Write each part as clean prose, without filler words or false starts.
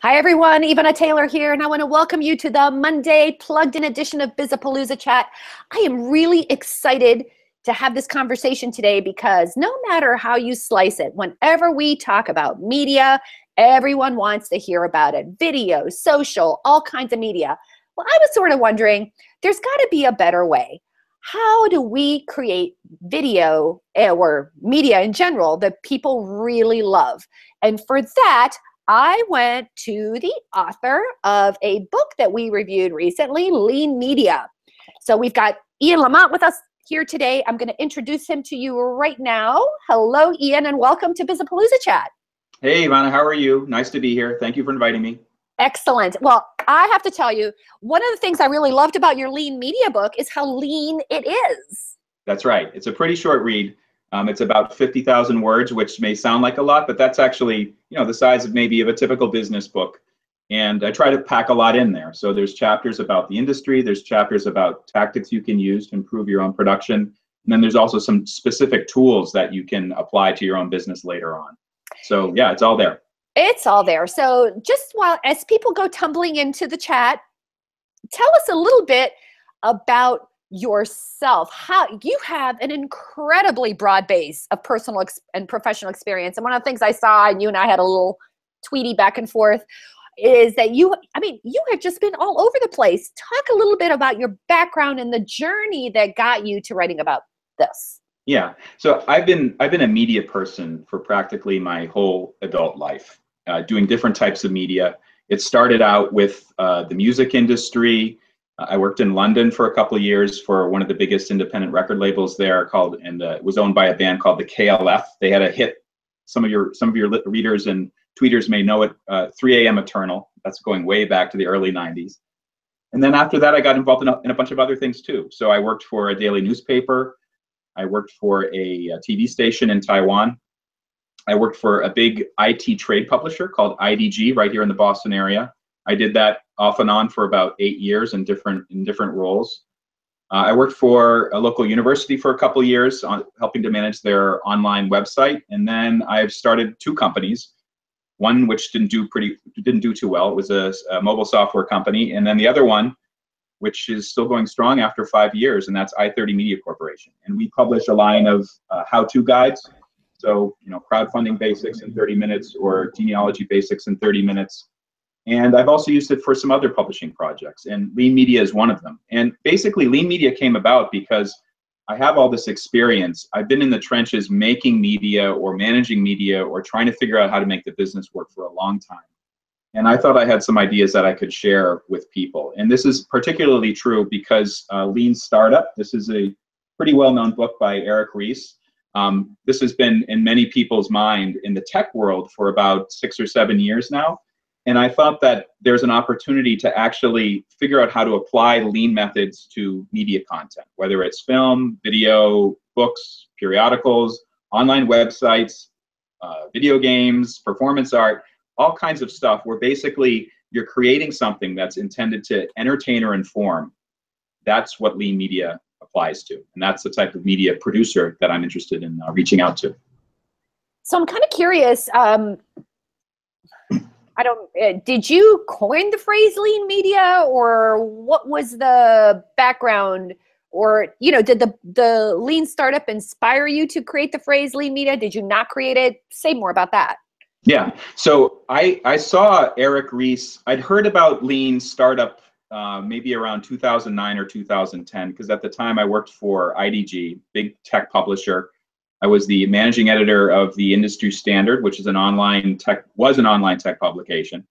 Hi everyone, Ivana Taylor here, and I want to welcome you to the Monday plugged-in edition of Bizapalooza Chat. I am really excited to have this conversation today because no matter how you slice it, whenever we talk about media, everyone wants to hear about it. Video, social, all kinds of media. Well, I was sort of wondering, there's got to be a better way. How do we create video or media in general that people really love? And for that, I went to the author of a book that we reviewed recently, Lean Media. So we've got Ian Lamont with us here today. I'm going to introduce him to you right now. Hello, Ian, and welcome to Bizapalooza Chat. Hey, Ivana, how are you? Nice to be here. Thank you for inviting me. Excellent. Well, I have to tell you, one of the things I really loved about your Lean Media book is how lean it is. That's right. It's a pretty short read. It's about 50,000 words, which may sound like a lot, but that's actually, the size of maybe of a typical business book. And I try to pack a lot in there. So there's chapters about the industry, there's chapters about tactics you can use to improve your own production. And then there's also some specific tools that you can apply to your own business later on. So yeah, it's all there. It's all there. So just as people go tumbling into the chat, tell us a little bit about yourself. How you have an incredibly broad base of personal and professional experience. And one of the things I saw, and you and I had a little tweety back and forth, is that you have just been all over the place. Talk a little bit about your background and the journey that got you to writing about this. Yeah. So I've been a media person for practically my whole adult life, doing different types of media. It started out with the music industry. I worked in London for a couple of years for one of the biggest independent record labels there it was owned by a band called the KLF. They had a hit. Some of your readers and tweeters may know it, 3 a.m. Eternal. That's going way back to the early 90s. And then after that, I got involved in a bunch of other things too. So I worked for a daily newspaper. I worked for a TV station in Taiwan. I worked for a big IT trade publisher called IDG right here in the Boston area. I did that off and on for about 8 years in different roles. I worked for a local university for a couple of years on helping to manage their online website, and then I've started 2 companies. One which didn't do too well. It was a mobile software company, and then the other one, which is still going strong after 5 years, and that's I-30 Media Corporation. And we publish a line of how-to guides. So, crowdfunding basics in 30 minutes or genealogy basics in 30 minutes. And I've also used it for some other publishing projects, and Lean Media is one of them. And basically, Lean Media came about because I have all this experience. I've been in the trenches making media or managing media or trying to figure out how to make the business work for a long time. And I thought I had some ideas that I could share with people. And this is particularly true because Lean Startup, this is a pretty well-known book by Eric Ries. This has been in many people's mind in the tech world for about 6 or 7 years now. And I thought that there's an opportunity to actually figure out how to apply lean methods to media content, whether it's film, video, books, periodicals, online websites, video games, performance art, all kinds of stuff where basically you're creating something that's intended to entertain or inform. That's what Lean Media applies to. And that's the type of media producer that I'm interested in reaching out to. So I'm kind of curious, did you coin the phrase lean media, or what was the background, or, did the lean startup inspire you to create the phrase lean media? Did you not create it? Say more about that. Yeah, so I saw Eric Ries. I'd heard about Lean Startup maybe around 2009 or 2010, because at the time I worked for IDG, big tech publisher. I was the managing editor of the Industry Standard, which is an online tech publication.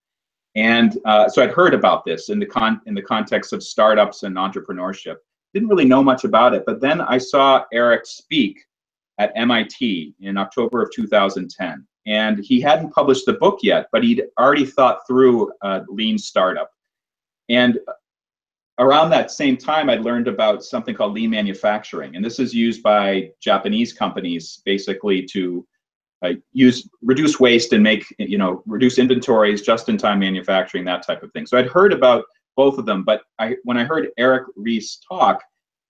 And so I'd heard about this in the context of startups and entrepreneurship. Didn't really know much about it, but then I saw Eric speak at MIT in October of 2010. And he hadn't published the book yet, but he'd already thought through Lean Startup. And around that same time, I learned about something called lean manufacturing. And this is used by Japanese companies basically to reduce waste and reduce inventories, just-in-time manufacturing, that type of thing. So I'd heard about both of them, but when I heard Eric Ries talk,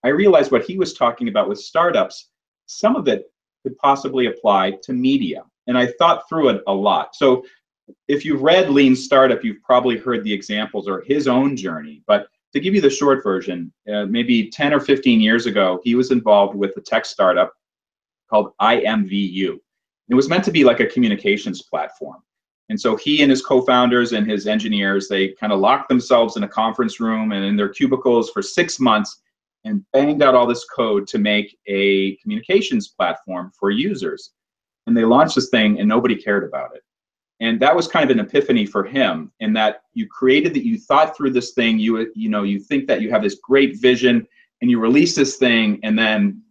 I realized what he was talking about with startups, some of it could possibly apply to media. And I thought through it a lot. So if you've read Lean Startup, you've probably heard the examples or his own journey. But to give you the short version, maybe 10 or 15 years ago, he was involved with a tech startup called IMVU. It was meant to be like a communications platform. And so he and his co-founders and his engineers, they kind of locked themselves in a conference room and in their cubicles for 6 months and banged out all this code to make a communications platform for users. And they launched this thing and nobody cared about it. And that was kind of an epiphany for him, in that you created that, you thought through this thing, you think that you have this great vision, and you release this thing and then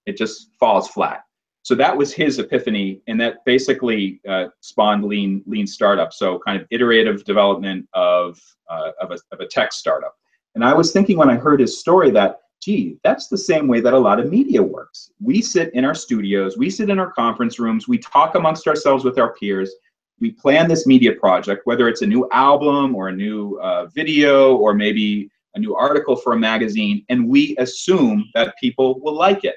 it just falls flat. So that was his epiphany, and that basically spawned Lean Startup. So kind of iterative development of a tech startup. And I was thinking when I heard his story that, gee, that's the same way that a lot of media works. We sit in our studios, we sit in our conference rooms, we talk amongst ourselves with our peers, we plan this media project, whether it's a new album or a new video or maybe a new article for a magazine, and we assume that people will like it.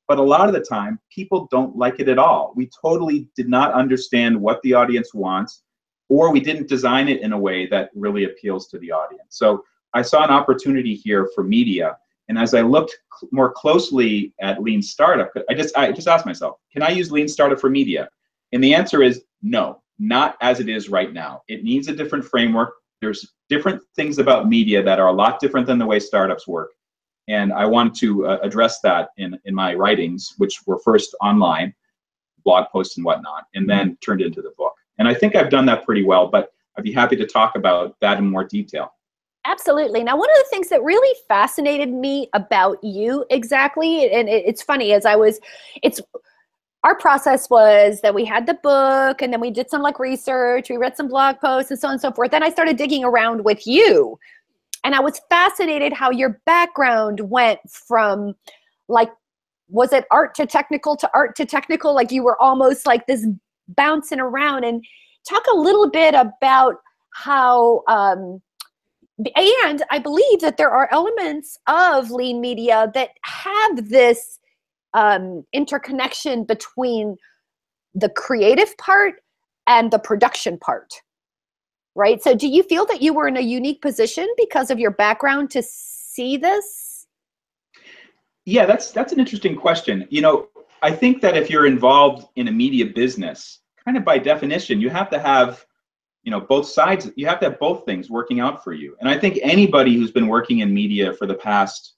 But a lot of the time, people don't like it at all. We totally did not understand what the audience wants, or we didn't design it in a way that really appeals to the audience. So I saw an opportunity here for media. And as I looked more closely at Lean Startup, I just asked myself, can I use Lean Startup for media? And the answer is no, not as it is right now. It needs a different framework. There's different things about media that are a lot different than the way startups work. And I wanted to address that in my writings, which were first online, blog posts and whatnot, and then turned into the book. And I think I've done that pretty well, but I'd be happy to talk about that in more detail. Absolutely. Now, one of the things that really fascinated me about you exactly, and it's funny, our process was that we had the book, and then we did some like research, we read some blog posts and so on and so forth. Then I started digging around with you. And I was fascinated how your background went from, like, was it art to technical to art to technical? Like you were almost like this bouncing around. And talk a little bit about how, and I believe that there are elements of lean media that have this interconnection between the creative part and the production part. Right? So do you feel that you were in a unique position because of your background to see this? Yeah, that's an interesting question. You know, I think that if you're involved in a media business, kind of by definition, you have to have, both sides. You have to have both things working out for you. And I think anybody who's been working in media for the past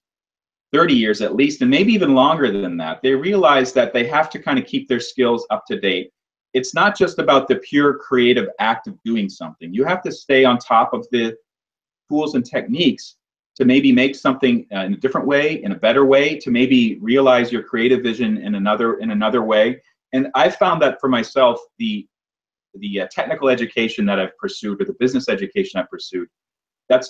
30 years at least, and maybe even longer than that, they realize that they have to kind of keep their skills up to date. It's not just about the pure creative act of doing something. You have to stay on top of the tools and techniques to maybe make something in a different way, in a better way, to maybe realize your creative vision in another way. And I found that for myself, the technical education that I've pursued, or the business education I've pursued, that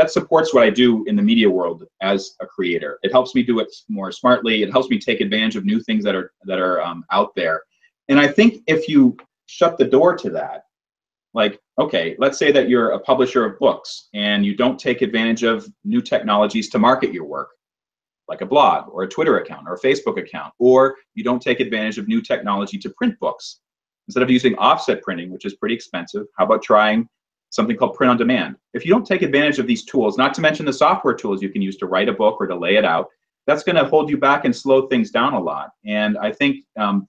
supports what I do in the media world as a creator. It helps me do it more smartly. It helps me take advantage of new things that are out there. And I think if you shut the door to that, like, okay, let's say that you're a publisher of books and you don't take advantage of new technologies to market your work, like a blog or a Twitter account or a Facebook account, or you don't take advantage of new technology to print books. Instead of using offset printing, which is pretty expensive, how about trying something called print on demand? If you don't take advantage of these tools, not to mention the software tools you can use to write a book or to lay it out, that's going to hold you back and slow things down a lot. And I think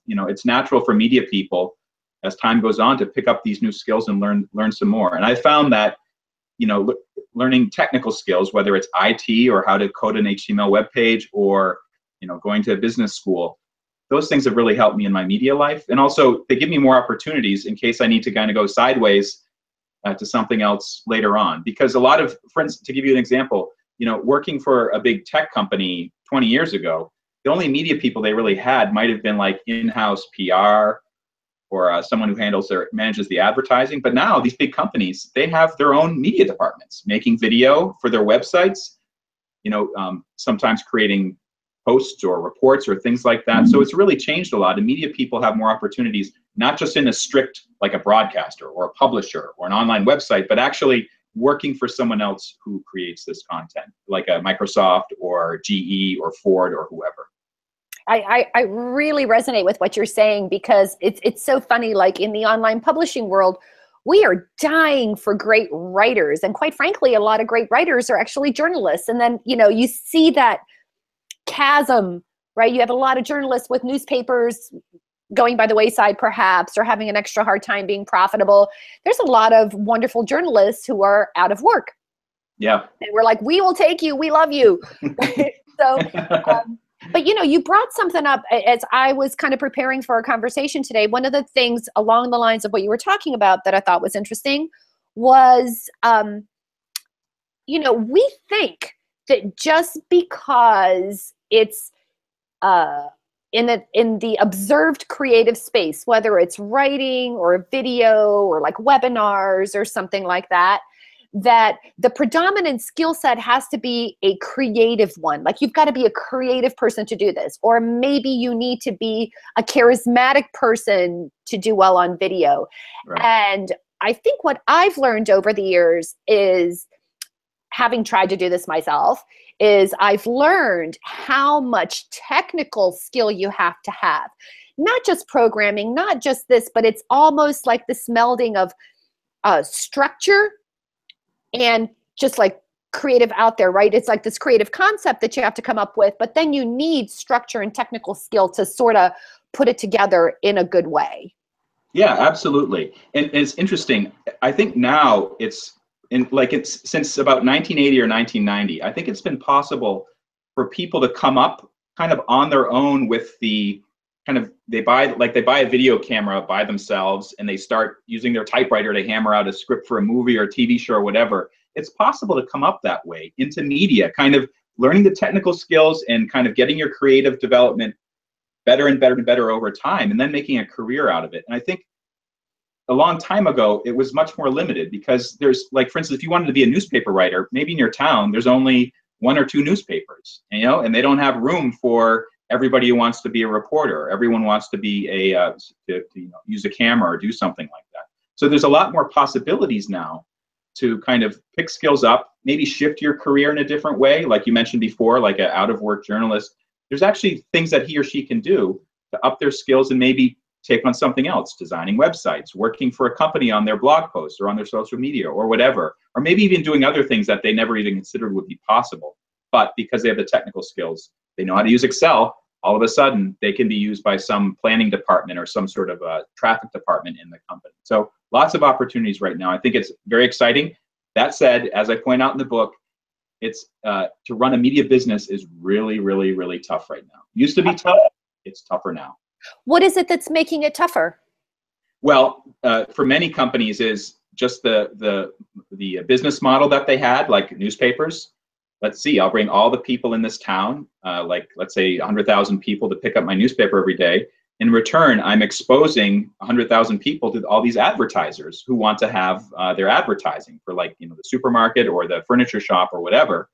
it's natural for media people, as time goes on, to pick up these new skills and learn some more. And I found that learning technical skills, whether it's IT or how to code an HTML web page, or going to a business school, those things have really helped me in my media life. And also they give me more opportunities in case I need to kind of go sideways to something else later on. Because a lot of friends, to give you an example, working for a big tech company 20 years ago, the only media people they really had might have been like in-house PR or someone who manages the advertising. But now these big companies, they have their own media departments, making video for their websites, sometimes creating posts or reports or things like that. So it's really changed a lot. And media people have more opportunities, not just in a strict, like a broadcaster or a publisher or an online website, but actually working for someone else who creates this content, like a Microsoft or GE or Ford or whoever. I really resonate with what you're saying, because it's so funny. Like in the online publishing world, we are dying for great writers. And quite frankly, a lot of great writers are actually journalists. And then, you know, you see that chasm, right? You have a lot of journalists with newspapers going by the wayside perhaps, or having an extra hard time being profitable. There's a lot of wonderful journalists who are out of work. Yeah. And we're like, we will take you. We love you. So, but you know, you brought something up as I was kind of preparing for our conversation today. One of the things along the lines of what you were talking about that I thought was interesting was, you know, we think that just because it's in the observed creative space, whether it's writing or video or like webinars or something like that, that the predominant skill set has to be a creative one. Like you've got to be a creative person to do this, or maybe you need to be a charismatic person to do well on video. Right. And I think what I've learned over the years is, having tried to do this myself, is I've learned how much technical skill you have to have. Not just programming, not just this, but it's almost like this melding of structure and just like creative out there, right? It's like this creative concept that you have to come up with, but then you need structure and technical skill to sort of put it together in a good way. Yeah, absolutely. And it's interesting. I think now it's since about 1980 or 1990, I think it's been possible for people to come up kind of on their own with the kind of, they buy a video camera by themselves and they start using their typewriter to hammer out a script for a movie or a TV show or whatever. It's possible to come up that way into media, kind of learning the technical skills and kind of getting your creative development better and better and better over time, and then making a career out of it. And I think a long time ago, it was much more limited because there's, like, for instance, if you wanted to be a newspaper writer, maybe in your town, there's only 1 or 2 newspapers, you know, and they don't have room for everybody who wants to be a reporter. Everyone wants to be to use a camera or do something like that. So there's a lot more possibilities now to kind of pick skills up, maybe shift your career in a different way. Like you mentioned before, like an out-of-work journalist, there's actually things that he or she can do to up their skills and maybe take on something else, designing websites, working for a company on their blog posts or on their social media or whatever, or maybe even doing other things that they never even considered would be possible. But because they have the technical skills, they know how to use Excel, all of a sudden they can be used by some planning department or some sort of a traffic department in the company. So lots of opportunities right now. I think it's very exciting. That said, as I point out in the book, it's to run a media business is really, really, really tough right now. Used to be tough, it's tougher now. What is it that's making it tougher? Well, for many companies is just the business model that they had, like newspapers. Let's see, I'll bring all the people in this town, like let's say 100,000 people to pick up my newspaper every day. In return, I'm exposing 100,000 people to all these advertisers who want to have their advertising for, like, you know, the supermarket or the furniture shop or whatever.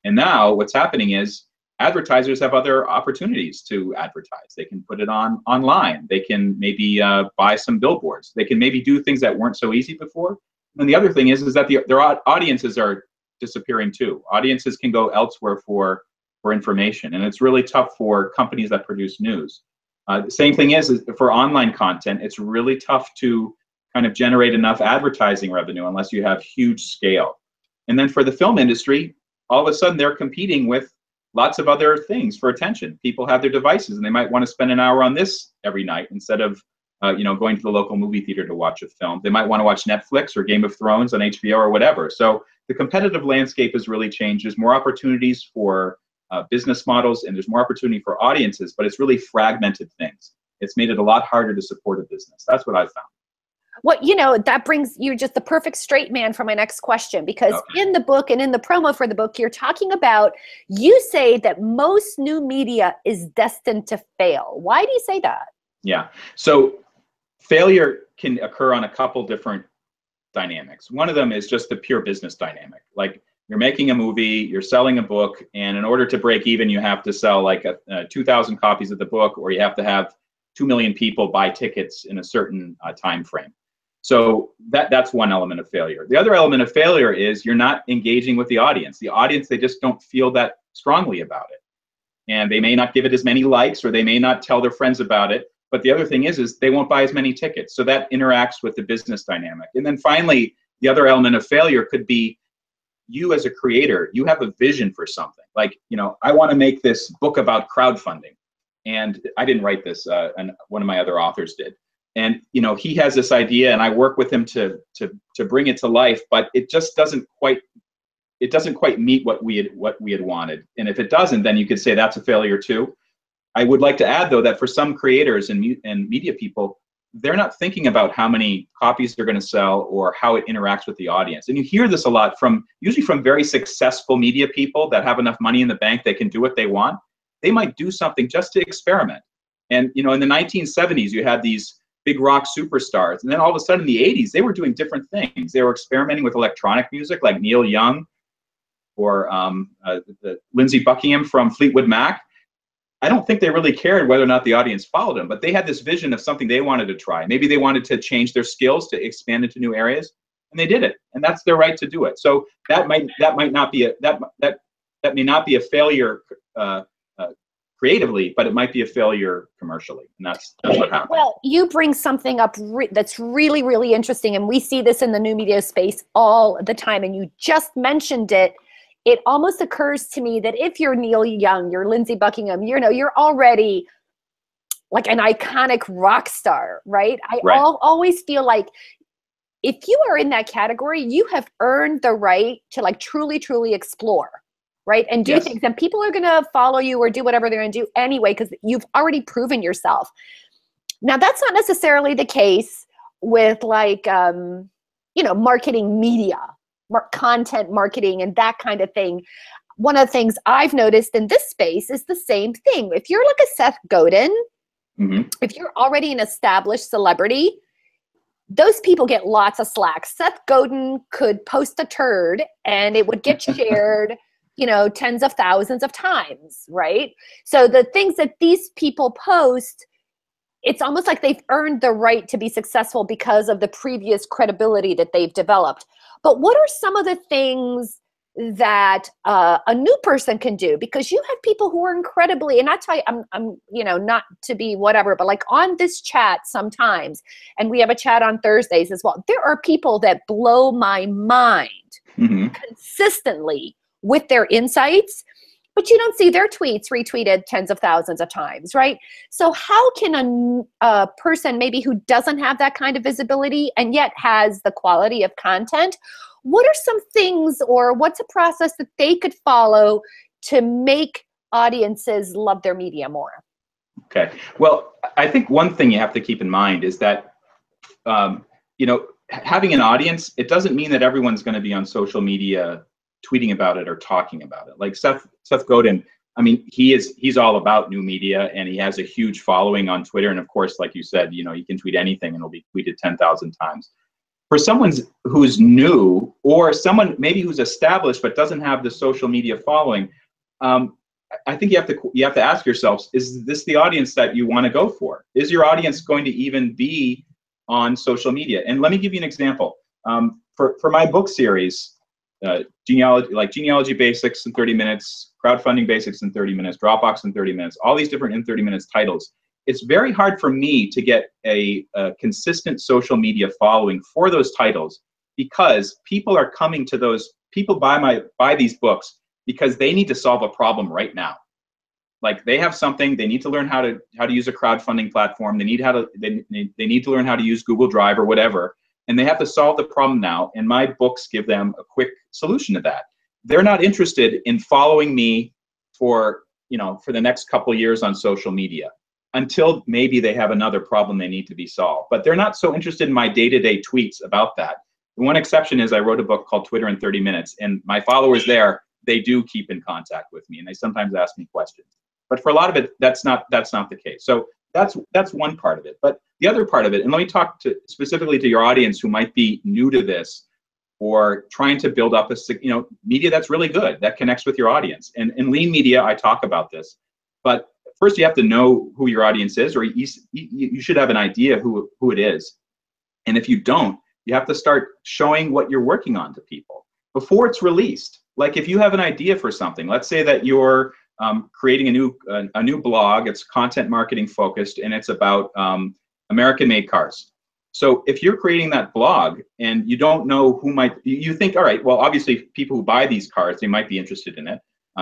And now what's happening is advertisers have other opportunities to advertise. They can put it online. They can maybe buy some billboards. They can maybe do things that weren't so easy before. And the other thing is that their audiences are disappearing too. Audiences can go elsewhere for information, and it's really tough for companies that produce news. The same thing is for online content. It's really tough to kind of generate enough advertising revenue unless you have huge scale. And then for the film industry, all of a sudden they're competing with lots of other things for attention. People have their devices, and they might want to spend an hour on this every night instead of going to the local movie theater to watch a film. They might want to watch Netflix or Game of Thrones on HBO or whatever. So the competitive landscape has really changed. There's more opportunities for business models, and there's more opportunity for audiences, but it's really fragmented things. It's made it a lot harder to support a business. That's what I've found. Well, you know, that brings you just the perfect straight man for my next question, because in the book and in the promo for the book, you're talking about, you say that most new media is destined to fail. Why do you say that? Yeah. So failure can occur on a couple different dynamics. One of them is just the pure business dynamic. Like, you're making a movie, you're selling a book, and in order to break even, you have to sell like 2,000 copies of the book, or you have to have 2 million people buy tickets in a certain time frame. So that's one element of failure. The other element of failure is you're not engaging with the audience. The audience, they just don't feel that strongly about it. And they may not give it as many likes, or they may not tell their friends about it. But the other thing is they won't buy as many tickets. So that interacts with the business dynamic. And then finally, the other element of failure could be you as a creator, you have a vision for something. Like, I want to make this book about crowdfunding. And I didn't write this, and one of my other authors did. And, he has this idea, and I work with him to bring it to life, but it just doesn't quite meet what we had wanted. And if it doesn't, then you could say that's a failure too. I would like to add, though, that for some creators and media people, they're not thinking about how many copies they're going to sell or how it interacts with the audience. And you hear this a lot usually from very successful media people that have enough money in the bank they can do what they want. They might do something just to experiment. And in the 1970s, you had these big rock superstars, and then all of a sudden in the 80s, they were doing different things. They were experimenting with electronic music, like Neil Young or Lindsey Buckingham from Fleetwood Mac. I don't think they really cared whether or not the audience followed them, but they had this vision of something they wanted to try. Maybe they wanted to change their skills to expand into new areas, and they did it, and that's their right to do it. So that may not be a failure creatively, but it might be a failure commercially, and that's what happened. Well, you bring something up that's really, really interesting, and we see this in the new media space all the time, and you just mentioned it. It almost occurs to me that if you're Neil Young, you're Lindsey Buckingham, you're already like an iconic rock star, right? Always feel like if you are in that category, you have earned the right to like truly, truly explore, right? And do things, and people are going to follow you or do whatever they're going to do anyway, because you've already proven yourself. Now, that's not necessarily the case with like, marketing media. Content marketing and that kind of thing. One of the things I've noticed in this space is the same thing. If you're like a Seth Godin, if you're already an established celebrity, those people get lots of slack. Seth Godin could post a turd and it would get shared, tens of thousands of times, right? So the things that these people post, it's almost like they've earned the right to be successful because of the previous credibility that they've developed. But what are some of the things that a new person can do? Because you have people who are incredibly, and I tell you, I'm not to be whatever, but like on this chat sometimes, and we have a chat on Thursdays as well, there are people that blow my mind consistently with their insights, but you don't see their tweets retweeted tens of thousands of times, right? So how can a person maybe who doesn't have that kind of visibility and yet has the quality of content, what are some things or what's a process that they could follow to make audiences love their media more? Okay. Well, I think one thing you have to keep in mind is that, having an audience, it doesn't mean that everyone's going to be on social media tweeting about it or talking about it. Like Seth Godin, I mean, he's all about new media, and he has a huge following on Twitter. And of course, like you said, you can tweet anything and it'll be tweeted 10,000 times. For someone who's new, or someone maybe who's established but doesn't have the social media following, I think you have to ask yourselves, is this the audience that you want to go for? Is your audience going to even be on social media? And let me give you an example. For my book series, genealogy basics in 30 minutes, crowdfunding basics in 30 minutes, Dropbox in 30 minutes, all these different in 30 minutes titles. It's very hard for me to get a consistent social media following for those titles, because people are coming to those, people buy these books because they need to solve a problem right now. Like they have something, they need to learn how to use a crowdfunding platform, they need to learn how to use Google Drive or whatever, and they have to solve the problem now, and my books give them a quick solution to that. They're not interested in following me for the next couple of years on social media, until maybe they have another problem they need to be solved. But they're not so interested in my day-to-day tweets about that. The one exception is I wrote a book called Twitter in 30 Minutes, and my followers there, they do keep in contact with me, and they sometimes ask me questions. But for a lot of it, that's not the case. So that's one part of it. But the other part of it, and let me talk specifically to your audience who might be new to this, or trying to build up a media that's really good, that connects with your audience. And in lean media, I talk about this. But first, you have to know who your audience is, or you should have an idea who it is. And if you don't, you have to start showing what you're working on to people before it's released. Like if you have an idea for something, let's say that you're creating a new blog. It's content marketing focused, and it's about American-made cars. So if you're creating that blog and you don't know who might, you think, all right, well, obviously people who buy these cars, they might be interested in it.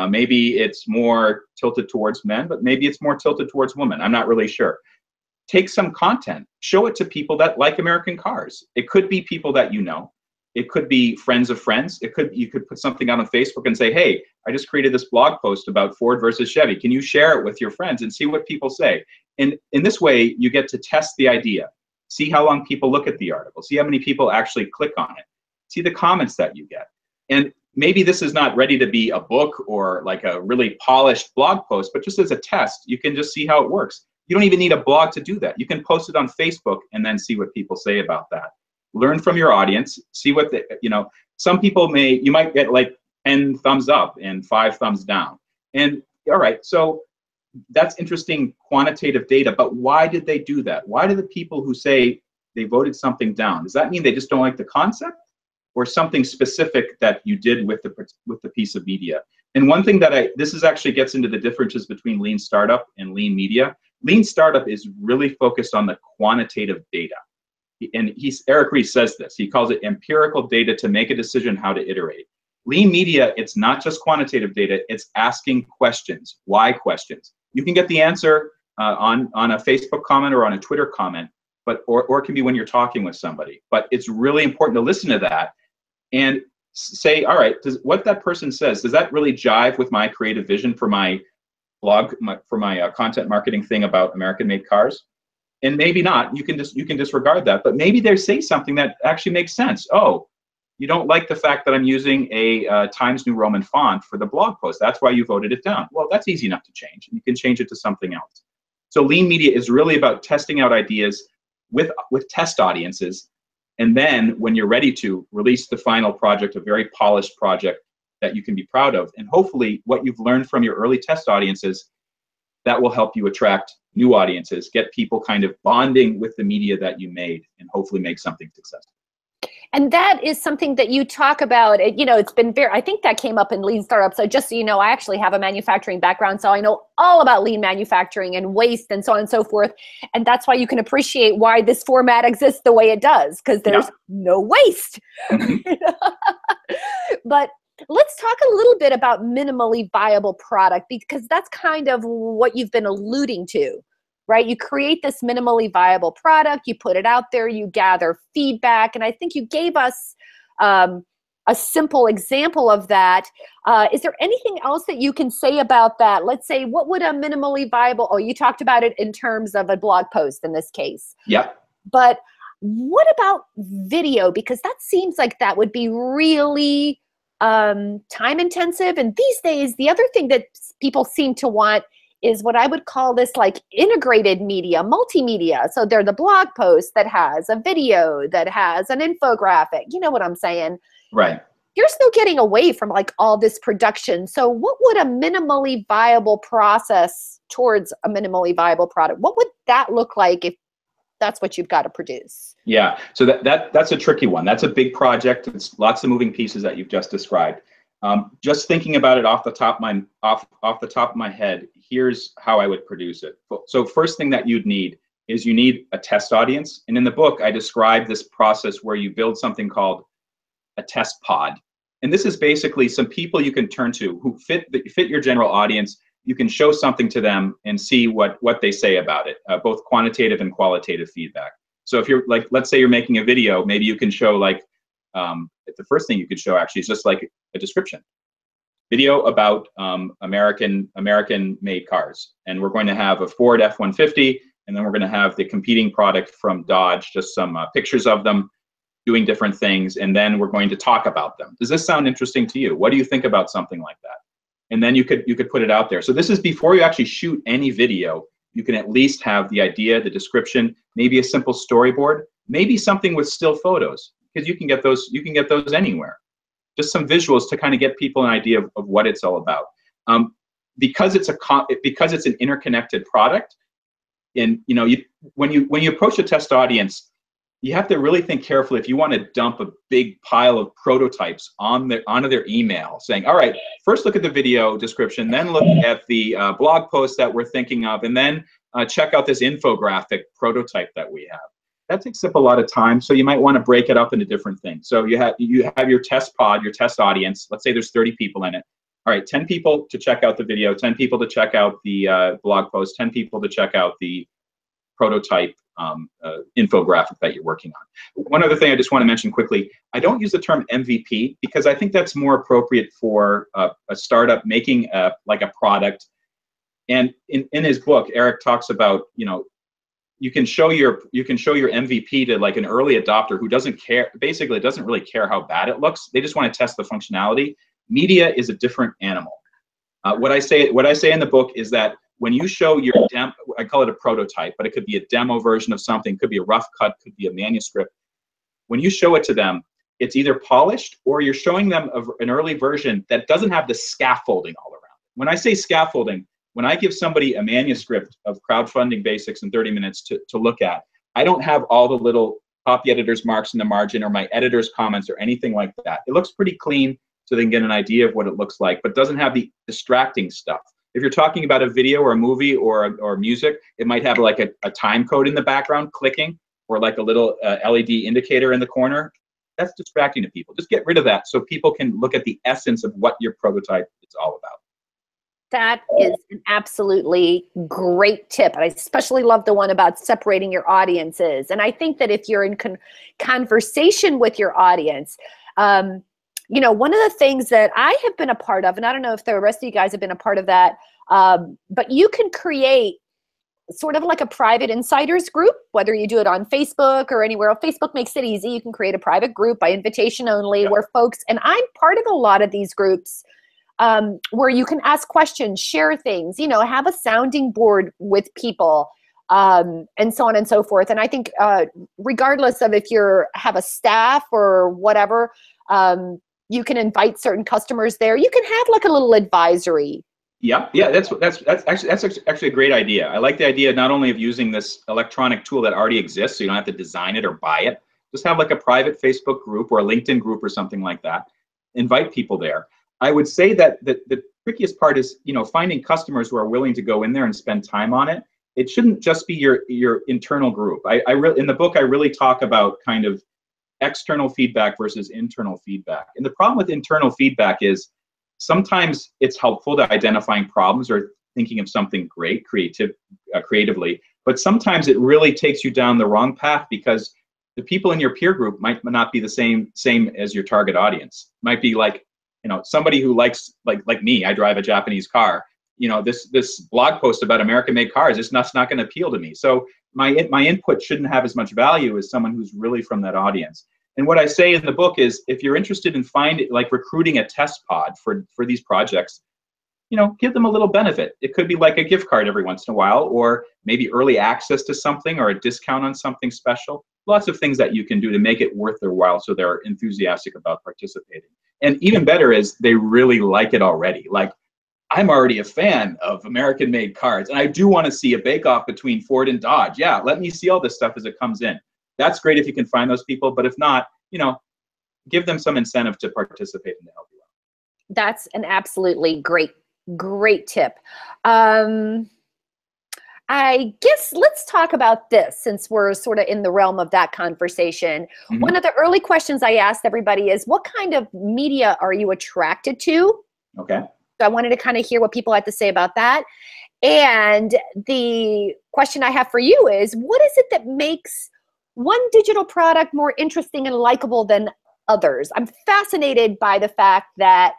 Maybe it's more tilted towards men, but maybe it's more tilted towards women. I'm not really sure. Take some content, show it to people that like American cars. It could be people that you know. It could be friends of friends. You could put something out on Facebook and say, hey, I just created this blog post about Ford versus Chevy. Can you share it with your friends and see what people say? And in this way, you get to test the idea. See how long people look at the article. See how many people actually click on it. See the comments that you get. And maybe this is not ready to be a book or like a really polished blog post, but just as a test, you can just see how it works. You don't even need a blog to do that. You can post it on Facebook and then see what people say about that. Learn from your audience, see what the, some people you might get like 10 thumbs up and 5 thumbs down. And all right, so that's interesting quantitative data, but why did they do that? Why do the people who say they voted something down, does that mean they just don't like the concept or something specific that you did with the piece of media? And one thing that this is actually gets into the differences between lean startup and lean media. Lean startup is really focused on the quantitative data. And Eric Ries says this, he calls it empirical data to make a decision how to iterate. Lean media, it's not just quantitative data, it's asking questions. Why questions? You can get the answer on a Facebook comment or on a Twitter comment, but or it can be when you're talking with somebody. But it's really important to listen to that and say, all right, what that person says, does that really jive with my creative vision for my blog, for my content marketing thing about American-made cars? And maybe not. You can disregard that. But maybe they say something that actually makes sense. Oh, you don't like the fact that I'm using a Times New Roman font for the blog post. That's why you voted it down. Well, that's easy enough to change. You can change it to something else. So lean media is really about testing out ideas with test audiences. And then when you're ready to release the final project, a very polished project that you can be proud of. And hopefully what you've learned from your early test audiences, that will help you attract new audiences, get people kind of bonding with the media that you made, and hopefully make something successful. And that is something that you talk about. It's been I think that came up in Lean Startup. So just so you know, I actually have a manufacturing background, so I know all about lean manufacturing and waste and so on and so forth. And that's why you can appreciate why this format exists the way it does, because there's no waste. But let's talk a little bit about minimally viable product, because that's kind of what you've been alluding to, right? You create this minimally viable product, you put it out there, you gather feedback, and I think you gave us a simple example of that. Is there anything else that you can say about that? Let's say, what would a minimally viable, you talked about it in terms of a blog post in this case. Yeah. But what about video? Because that seems like that would be really time intensive. And these days, the other thing that people seem to want is what I would call this like integrated media, multimedia. So they're the blog post that has a video, that has an infographic. You know what I'm saying? Right. You're still getting away from like all this production. So what would a minimally viable process towards a minimally viable product, what would that look like if that's what you've got to produce? Yeah, so that's a tricky one. That's a big project. It's lots of moving pieces that you've just described. Just thinking about it off the top of my head, here's how I would produce it. So first thing that you'd need is you need a test audience. And in the book, I describe this process where you build something called a test pod. And this is basically some people you can turn to who fit your general audience. You can show something to them and see what they say about it, both quantitative and qualitative feedback. So if you're like, let's say you're making a video, maybe you can show like, the first thing you could show actually is just like a description. Video about American-made cars. And we're going to have a Ford F-150, and then we're going to have the competing product from Dodge, just some pictures of them doing different things, and then we're going to talk about them. Does this sound interesting to you? What do you think about something like that? And then you could put it out there. So this is before you actually shoot any video. You can at least have the idea, the description, maybe a simple storyboard, maybe something with still photos, because you can get those anywhere. Just some visuals to kind of get people an idea of what it's all about. Because it's an interconnected product, and when you approach a test audience, you have to really think carefully if you want to dump a big pile of prototypes onto their email saying, all right, first look at the video description, then look at the blog post that we're thinking of, and then check out this infographic prototype that we have. That takes up a lot of time, so you might want to break it up into different things. So you have your test pod, your test audience. Let's say there's 30 people in it. All right, 10 people to check out the video, 10 people to check out the blog post, 10 people to check out the prototype infographic that you're working on. One other thing I just want to mention quickly, I don't use the term MVP because I think that's more appropriate for a startup making like a product. And in his book, Eric talks about, you can show your MVP to like an early adopter who doesn't care, basically doesn't really care how bad it looks. They just want to test the functionality. Media is a different animal. What I say in the book is that when you show your I call it a prototype, but it could be a demo version of something, could be a rough cut, could be a manuscript. When you show it to them, it's either polished or you're showing them an early version that doesn't have the scaffolding all around. When I say scaffolding, when I give somebody a manuscript of crowdfunding basics in 30 minutes to look at, I don't have all the little copy editor's marks in the margin or my editor's comments or anything like that. It looks pretty clean so they can get an idea of what it looks like, but doesn't have the distracting stuff. If you're talking about a video or a movie or music, it might have like a time code in the background clicking or like a little LED indicator in the corner. That's distracting to people. Just get rid of that so people can look at the essence of what your prototype is all about. That is an absolutely great tip. And I especially love the one about separating your audiences. And I think that if you're in conversation with your audience, one of the things that I have been a part of, and I don't know if the rest of you guys have been a part of that, but you can create sort of like a private insiders group, whether you do it on Facebook or anywhere else. Facebook makes it easy. You can create a private group by invitation only where folks, and I'm part of a lot of these groups where you can ask questions, share things, have a sounding board with people, and so on and so forth. And I think regardless of if have a staff or whatever, you can invite certain customers there. You can have like a little advisory. Yeah, that's actually a great idea. I like the idea not only of using this electronic tool that already exists, so you don't have to design it or buy it. Just have like a private Facebook group or a LinkedIn group or something like that. Invite people there. I would say that the trickiest part is, finding customers who are willing to go in there and spend time on it. It shouldn't just be your internal group. In the book, I really talk about kind of external feedback versus internal feedback. And the problem with internal feedback is sometimes it's helpful to identifying problems or thinking of something great creatively, but sometimes it really takes you down the wrong path because the people in your peer group might not be the same as your target audience. Might be like, somebody who likes, like me, I drive a Japanese car. This blog post about American-made cars, it's not going to appeal to me. So my input shouldn't have as much value as someone who's really from that audience. And what I say in the book is, if you're interested in recruiting a test pod for these projects, give them a little benefit. It could be like a gift card every once in a while, or maybe early access to something or a discount on something special. Lots of things that you can do to make it worth their while so they're enthusiastic about participating. And even better is they really like it already. Like, I'm already a fan of American-made cars, and I do want to see a bake-off between Ford and Dodge. Yeah, let me see all this stuff as it comes in. That's great if you can find those people, but if not, give them some incentive to participate and to help you out. That's an absolutely great tip. I guess let's talk about this since we're sort of in the realm of that conversation. Mm-hmm. One of the early questions I asked everybody is, what kind of media are you attracted to? Okay. So I wanted to kind of hear what people had to say about that. And the question I have for you is, what is it that makes one digital product more interesting and likable than others? I'm fascinated by the fact that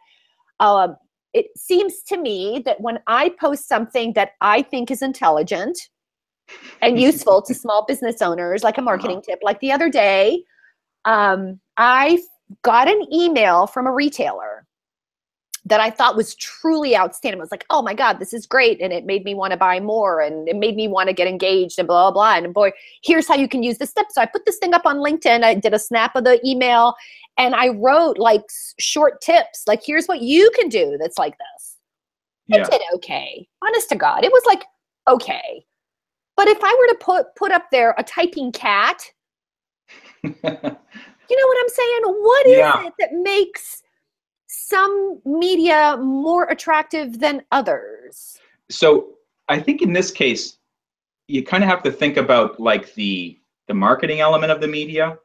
it seems to me that when I post something that I think is intelligent and useful to small business owners, like a marketing tip, like the other day, I got an email from a retailer that I thought was truly outstanding. I was like, oh my God, this is great. And it made me want to buy more, and it made me want to get engaged and blah, blah, blah. And boy, here's how you can use this step. So I put this thing up on LinkedIn. I did a snap of the email and I wrote like short tips. Like, here's what you can do that's like this. Yeah. It did okay. Honest to God, it was like, okay. But if I were to put up there a typing cat, You know what I'm saying? What is Yeah. it that makes some media more attractive than others? So I think in this case, you kind of have to think about like the marketing element of the media,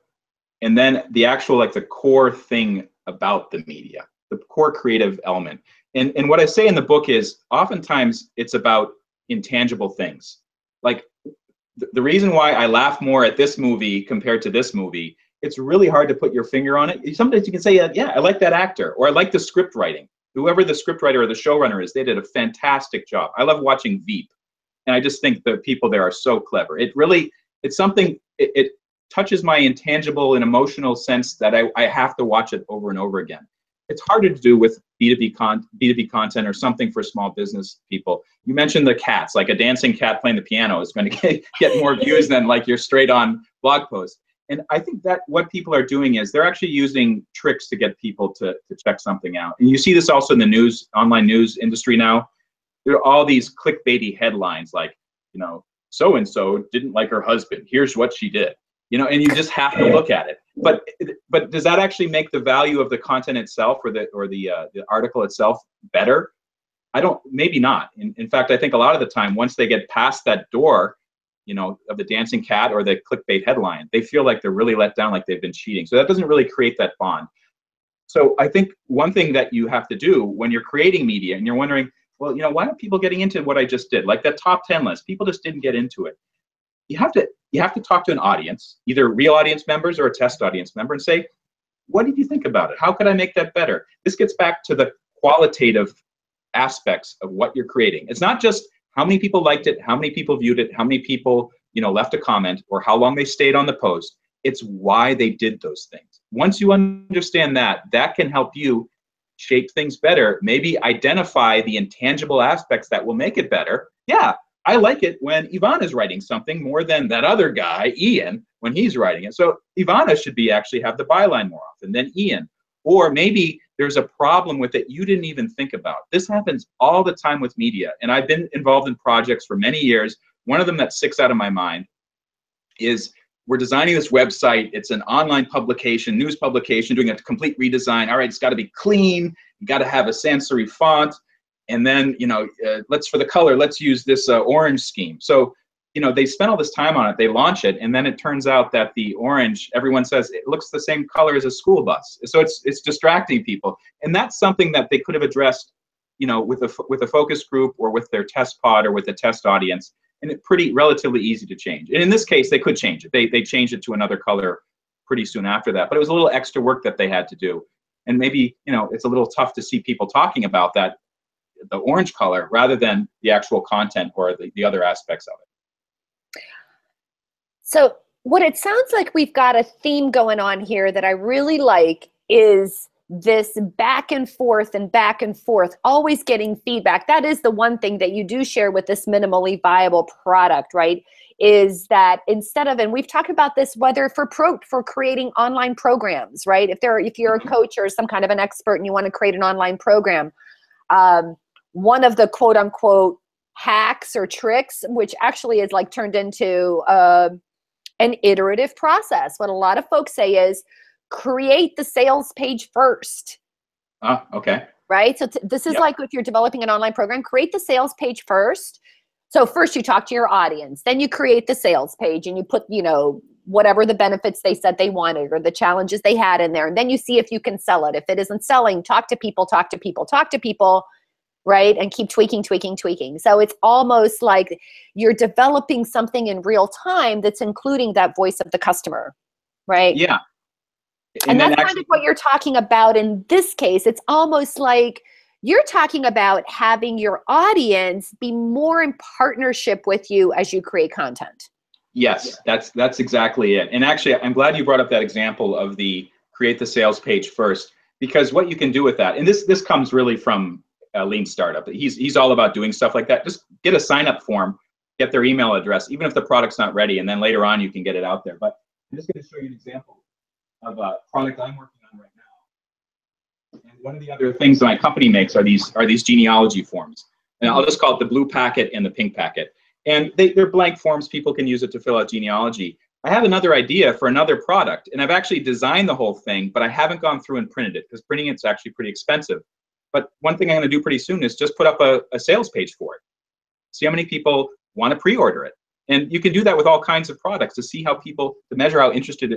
and then the actual like the core thing about the media, the core creative element. And what I say in the book is oftentimes it's about intangible things. Like the reason why I laugh more at this movie compared to this movie, it's really hard to put your finger on it. Sometimes you can say, yeah, I like that actor, or I like the script writing. Whoever the script writer or the showrunner is, they did a fantastic job. I love watching Veep, and I just think the people there are so clever. It's something, it touches my intangible and emotional sense that I have to watch it over and over again. It's harder to do with B2B content or something for small business people. You mentioned the cats, like a dancing cat playing the piano is going to get more views than like your straight on blog post. And I think that what people are doing is they're actually using tricks to get people to check something out. And you see this also in the online news industry now. There are all these clickbaity headlines like, so-and-so didn't like her husband. Here's what she did. And you just have to look at it. But does that actually make the value of the content itself or the article itself better? Maybe not. In fact, I think a lot of the time, once they get past that door, of the dancing cat or the clickbait headline, they feel like they're really let down, like they've been cheating. So that doesn't really create that bond. So I think one thing that you have to do when you're creating media and you're wondering, well, why aren't people getting into what I just did? Like that top 10 list, people just didn't get into it. You have to talk to an audience, either real audience members or a test audience member, and say, what did you think about it? How could I make that better? This gets back to the qualitative aspects of what you're creating. It's not just how many people liked it, how many people viewed it, how many people left a comment, or how long they stayed on the post. It's why they did those things. Once you understand that can help you shape things better, maybe identify the intangible aspects that will make it better. Yeah, I like it when Ivana is writing something more than that other guy, Ian, when he's writing it. So Ivana should actually have the byline more often than Ian. Or maybe there's a problem with it you didn't even think about. This happens all the time with media. And I've been involved in projects for many years. One of them that sticks out of my mind is we're designing this website. It's an online publication, news publication, doing a complete redesign. All right, it's got to be clean. You got to have a sans serif font. And then, for the color, let's use this orange scheme. So, they spent all this time on it, they launch it, and then it turns out that the orange, everyone says it looks the same color as a school bus. So it's distracting people. And that's something that they could have addressed, with a focus group or with their test pod or with a test audience. And it's relatively easy to change. And in this case, they could change it. They changed it to another color pretty soon after that. But it was a little extra work that they had to do. And maybe, it's a little tough to see people talking about that, the orange color, rather than the actual content or the other aspects of it. So what it sounds like we've got a theme going on here that I really like is this back and forth, always getting feedback. That is the one thing that you do share with this minimally viable product, right? Is that instead of, and we've talked about this, whether for creating online programs, right? If you're a coach or some kind of an expert and you want to create an online program, one of the quote unquote hacks or tricks, which actually is like turned into an iterative process. What a lot of folks say is create the sales page first. Okay. Right? So this is like if you're developing an online program, create the sales page first. So first you talk to your audience, then you create the sales page and you put, whatever the benefits they said they wanted or the challenges they had in there. And then you see if you can sell it. If it isn't selling, talk to people, right? And keep tweaking. So it's almost like you're developing something in real time that's including that voice of the customer, right? Yeah. And that's kind of what you're talking about in this case. It's almost like you're talking about having your audience be more in partnership with you as you create content. Yes, that's exactly it. And actually, I'm glad you brought up that example of the create the sales page first, because what you can do with that, and this comes really from a lean startup. He's all about doing stuff like that. Just get a sign up form, get their email address, even if the product's not ready, and then later on you can get it out there. But I'm just going to show you an example of a product I'm working on right now. And one of the other things that my company makes are these genealogy forms. And I'll just call it the blue packet and the pink packet. And they're blank forms. People can use it to fill out genealogy. I have another idea for another product, and I've actually designed the whole thing, but I haven't gone through and printed it, because printing it's actually pretty expensive. But one thing I'm going to do pretty soon is just put up a sales page for it. See how many people want to pre-order it. And you can do that with all kinds of products to see how people, to measure how interested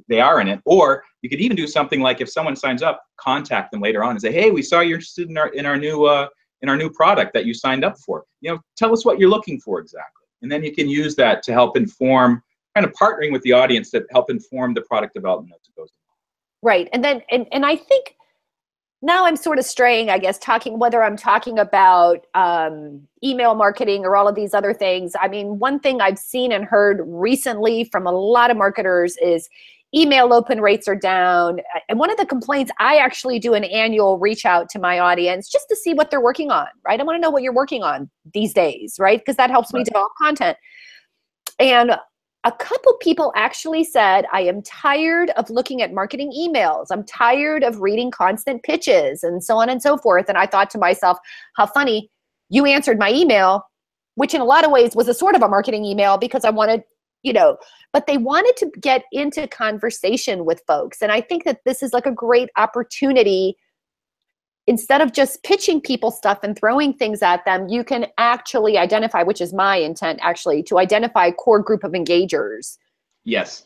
they are in it. Or you could even do something like, if someone signs up, contact them later on and say, hey, we saw you're interested in our new product that you signed up for. You know, tell us what you're looking for exactly. And then you can use that to help inform, kind of partnering with the audience to help inform the product development as it goes. Right. And then, and I think now I'm sort of straying, I guess, whether I'm talking about email marketing or all of these other things. I mean, one thing I've seen and heard recently from a lot of marketers is email open rates are down. And one of the complaints, I actually do an annual reach out to my audience just to see what they're working on, right? I want to know what you're working on these days, right? Because that helps me develop content. And a couple people actually said, I am tired of looking at marketing emails. I'm tired of reading constant pitches and so on and so forth. And I thought to myself, how funny, you answered my email, which in a lot of ways was a sort of a marketing email, because I wanted, you know, but they wanted to get into conversation with folks. And I think that this is like a great opportunity. Instead of just pitching people stuff and throwing things at them, you can actually identify, which is my intent actually, to identify a core group of engagers. Yes.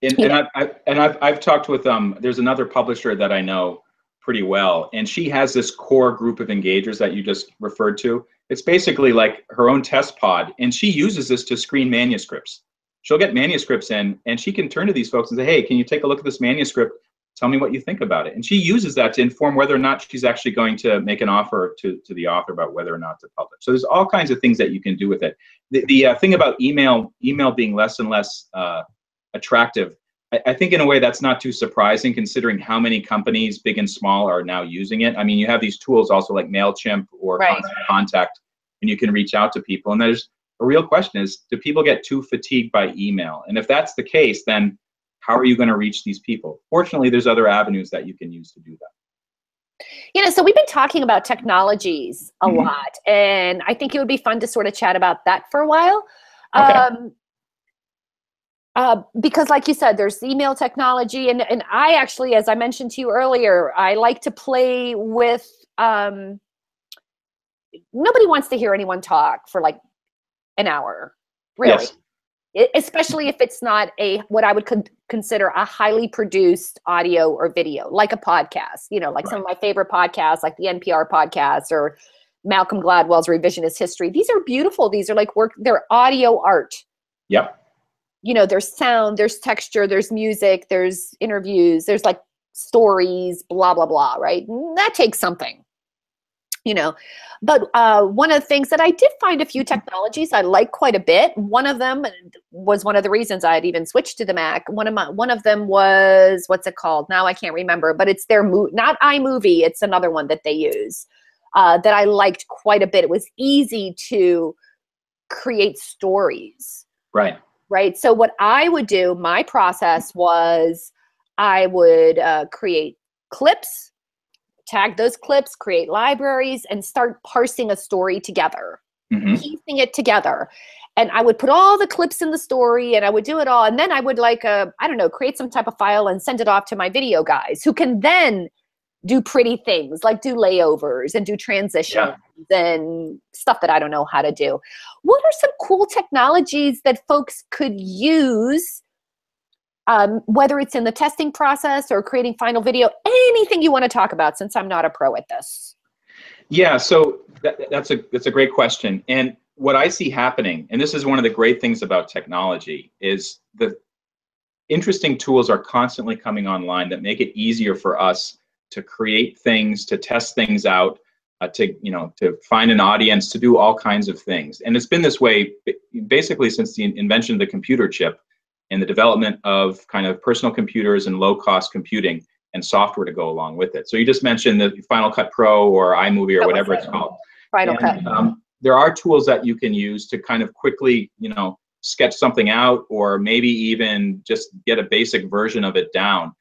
And I've talked with, there's another publisher that I know pretty well, and she has this core group of engagers that you just referred to. It's basically like her own test pod, and she uses this to screen manuscripts. She'll get manuscripts in, and she can turn to these folks and say, hey, can you take a look at this manuscript? Tell me what you think about it. And she uses that to inform whether or not she's actually going to make an offer to the author about whether or not to publish. So there's all kinds of things that you can do with it. The thing about email being less and less attractive, I think in a way that's not too surprising, considering how many companies, big and small, are now using it. I mean, you have these tools also like MailChimp or Constant Contact, and you can reach out to people. And there's a real question is, do people get too fatigued by email? And if that's the case, then how are you going to reach these people? Fortunately, there's other avenues that you can use to do that. You know, so we've been talking about technologies a lot, and I think it would be fun to sort of chat about that for a while. Okay. Because like you said, there's email technology, and I actually, as I mentioned to you earlier, I like to play with, nobody wants to hear anyone talk for like an hour, really. Yes. Especially if it's not what I would consider a highly produced audio or video, like a podcast, you know, like some of my favorite podcasts, like the NPR podcast or Malcolm Gladwell's Revisionist History. These are beautiful. These are like they're audio art. Yep. You know, there's sound, there's texture, there's music, there's interviews, there's like stories, blah, blah, blah, right? And that takes something. You know, but one of the things that I did find a few technologies I like quite a bit. One of them was one of the reasons I had even switched to the Mac. One of them was, what's it called? Now I can't remember, but it's their not iMovie. It's another one that they use that I liked quite a bit. It was easy to create stories. Right. Right. So what I would do, my process was I would create clips, tag those clips, create libraries, and start parsing a story together, piecing it together. And I would put all the clips in the story and I would do it all. And then I would I don't know, create some type of file and send it off to my video guys who can then do pretty things like do layovers and do transitions and stuff that I don't know how to do. What are some cool technologies that folks could use, whether it's in the testing process or creating final video, anything you want to talk about, since I'm not a pro at this? Yeah, so that's a great question. And what I see happening, and this is one of the great things about technology, is the interesting tools are constantly coming online that make it easier for us to create things, to test things out, to find an audience, to do all kinds of things. And it's been this way basically since the invention of the computer chip and the development of kind of personal computers and low-cost computing and software to go along with it. So you just mentioned the Final Cut Pro or iMovie or whatever it's called. Final Cut. There are tools that you can use to kind of quickly, sketch something out, or maybe even just get a basic version of it down.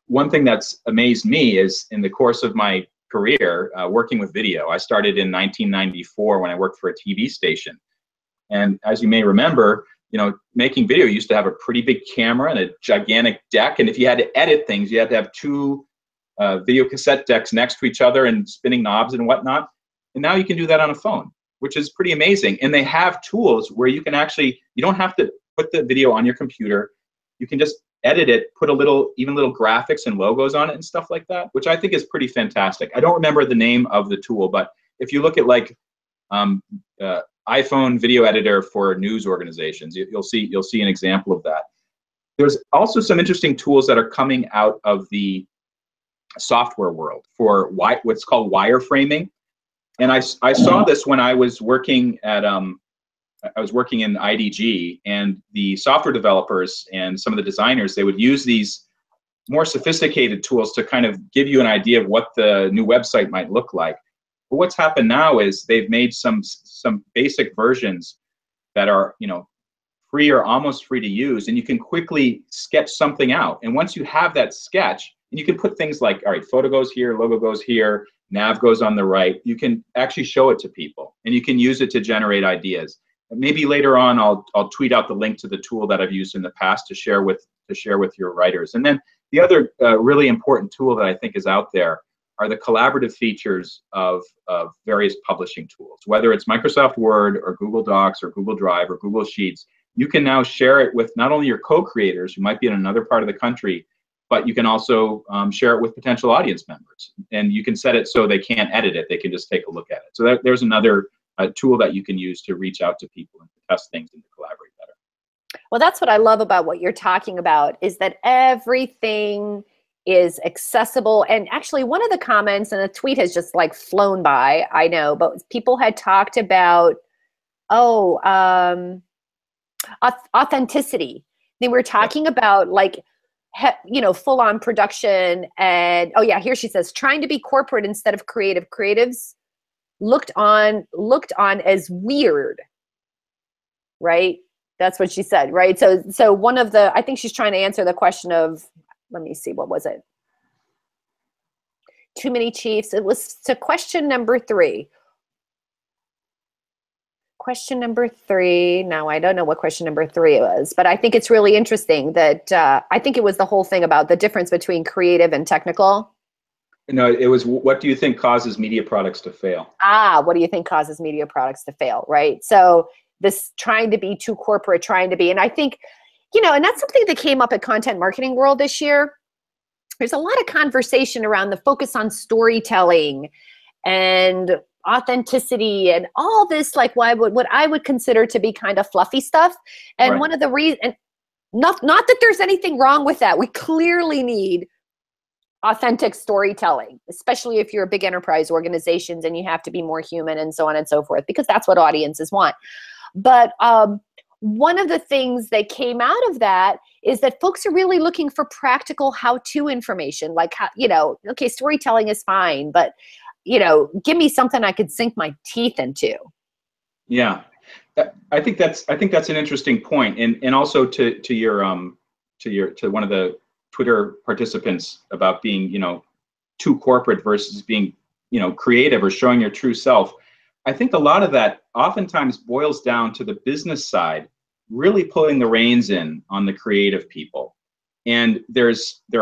One thing that's amazed me is in the course of my career working with video. I started in 1994 when I worked for a TV station. And as you may remember, making video, you used to have a pretty big camera and a gigantic deck. And if you had to edit things, you had to have two video cassette decks next to each other and spinning knobs and whatnot. And now you can do that on a phone, which is pretty amazing. And they have tools where you can actually, you don't have to put the video on your computer. You can just edit it, put even little graphics and logos on it and stuff like that, which I think is pretty fantastic. I don't remember the name of the tool, but if you look at like iPhone video editor for news organizations, you'll see an example of that. There's also some interesting tools that are coming out of the software world for what's called wireframing. And I saw this when I was working at I was working in IDG, and the software developers and some of the designers, they would use these more sophisticated tools to kind of give you an idea of what the new website might look like. But what's happened now is they've made some basic versions that are, free or almost free to use, and you can quickly sketch something out. And once you have that sketch, and you can put things like, all right, photo goes here, logo goes here, nav goes on the right. You can actually show it to people, and you can use it to generate ideas. And maybe later on, I'll tweet out the link to the tool that I've used in the past to share with your writers. And then the other really important tool that I think is out there are the collaborative features of various publishing tools. Whether it's Microsoft Word or Google Docs or Google Drive or Google Sheets, you can now share it with not only your co-creators who might be in another part of the country, but you can also share it with potential audience members. And you can set it so they can't edit it, they can just take a look at it. So there's another tool that you can use to reach out to people and to test things and to collaborate better. Well, that's what I love about what you're talking about, is that everything is accessible. And actually, one of the comments, and a tweet has just like flown by, I know, but people had talked about, authenticity. They were talking about like, full-on production. And here she says, trying to be corporate instead of creative. Creatives looked on as weird, right? That's what she said, right? So one of the, I think she's trying to answer the question of, let me see, what was it? Too many chiefs. It was to question number 3. Question number 3. Now, I don't know what question number 3 was, but I think it's really interesting that I think it was the whole thing about the difference between creative and technical. No, it was, what do you think causes media products to fail? What do you think causes media products to fail, right? So this trying to be too corporate, and I think, and that's something that came up at Content Marketing World this year. There's a lot of conversation around the focus on storytelling and authenticity and all this, like what I would consider to be kind of fluffy stuff. And right. One of the reasons, not that there's anything wrong with that. We clearly need authentic storytelling, especially if you're a big enterprise organizations and you have to be more human and so on and so forth, because that's what audiences want. But one of the things that came out of that is that folks are really looking for practical how-to information, like how, okay, storytelling is fine, but give me something I could sink my teeth into. Yeah, I think that's an interesting point, and also to one of the Twitter participants about being too corporate versus being creative or showing your true self. I think a lot of that oftentimes boils down to the business side really pulling the reins in on the creative people. And they're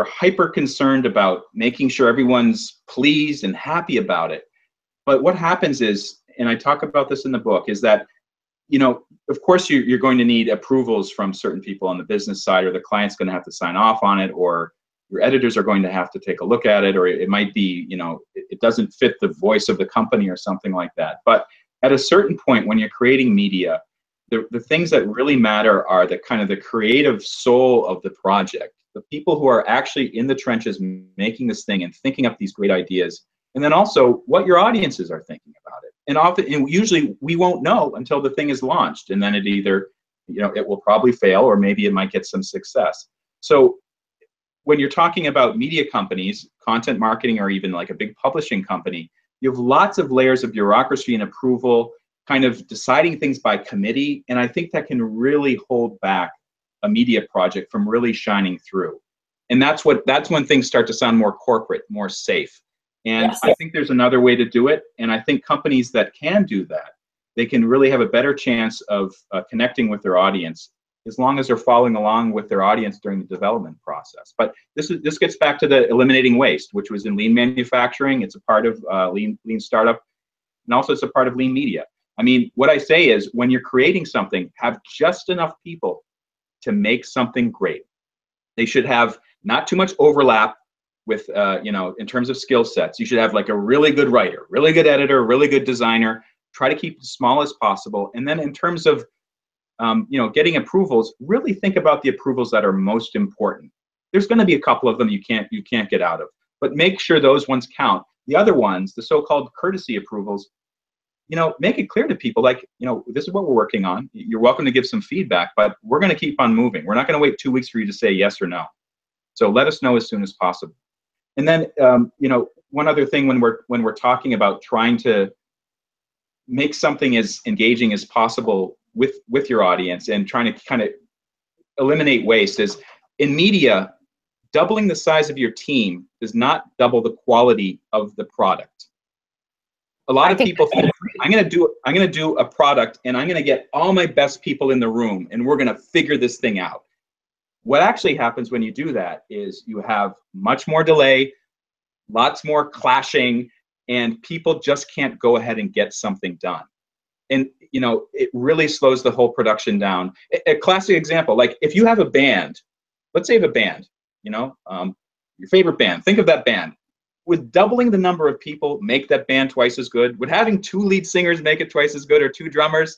hyper concerned about making sure everyone's pleased and happy about it. But what happens is, and I talk about this in the book, is that, of course you're going to need approvals from certain people on the business side, or the client's going to have to sign off on it, or your editors are going to have to take a look at it, or it might be, it doesn't fit the voice of the company or something like that. But at a certain point when you're creating media, the things that really matter are the kind of the creative soul of the project, the people who are actually in the trenches making this thing and thinking up these great ideas, and then also what your audiences are thinking about it. And usually we won't know until the thing is launched, and then it either, it will probably fail, or maybe it might get some success. So when you're talking about media companies, content marketing, or even like a big publishing company, you have lots of layers of bureaucracy and approval, kind of deciding things by committee, and I think that can really hold back a media project from really shining through. And that's when things start to sound more corporate, more safe. And yes. I think there's another way to do it, and I think companies that can do that, they can really have a better chance of connecting with their audience as long as they're following along with their audience during the development process. But this gets back to the eliminating waste, which was in lean manufacturing. It's a part of lean startup, and also it's a part of lean media. I mean, what I say is, when you're creating something, have just enough people to make something great. They should have not too much overlap with, in terms of skill sets. You should have like a really good writer, really good editor, really good designer. Try to keep it as small as possible. And then in terms of, getting approvals, really think about the approvals that are most important. There's going to be a couple of them you can't get out of, but make sure those ones count. The other ones, the so-called courtesy approvals, make it clear to people, like, this is what we're working on. You're welcome to give some feedback, but we're going to keep on moving. We're not going to wait 2 weeks for you to say yes or no. So let us know as soon as possible. And then, one other thing, when we're talking about trying to make something as engaging as possible with your audience and trying to kind of eliminate waste, is in media, doubling the size of your team does not double the quality of the product. A lot of people think, I'm going to do a product and I'm going to get all my best people in the room and we're going to figure this thing out. What actually happens when you do that is you have much more delay, lots more clashing, and people just can't go ahead and get something done. And, it really slows the whole production down. A classic example, like if you have a band, let's say you have a band, your favorite band, think of that band. Would doubling the number of people make that band twice as good? Would having 2 lead singers make it twice as good, or 2 drummers?